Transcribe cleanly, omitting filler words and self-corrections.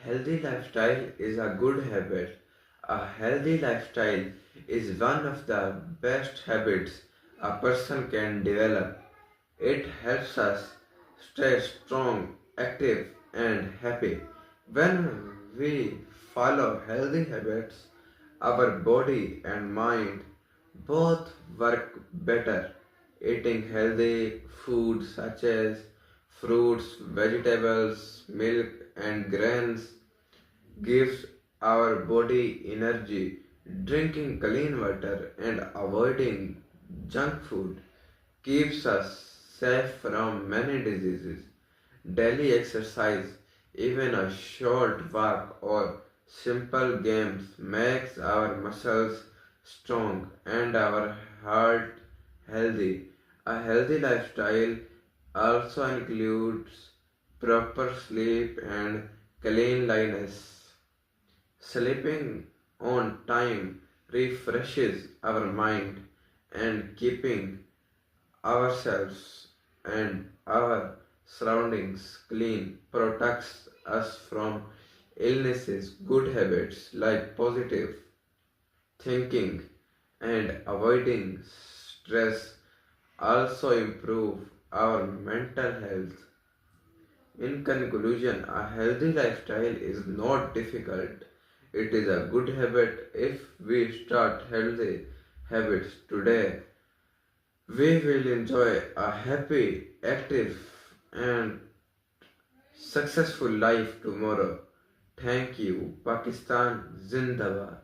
healthy lifestyle is a good habit. A healthy lifestyle is one of the best habits a person can develop. It helps us stay strong, active, and happy. When we follow healthy habits, our body and mind both work better. Eating healthy foods such as fruits, vegetables, milk, and grains gives our body energy. Drinking clean water and avoiding junk food keeps us safe from many diseases. Daily exercise, even a short walk or simple games makes our muscles strong and our heart healthy. A healthy lifestyle also includes proper sleep and cleanliness. Sleeping on time refreshes our mind and keeping ourselves and our surroundings clean protects us from illnesses. Good habits like positive thinking and avoiding stress also improve our mental health. In conclusion, a healthy lifestyle is not difficult. It is a good habit. If we start healthy habits today, we will enjoy a happy, active, and successful life tomorrow. Thank you. Pakistan Zindabad.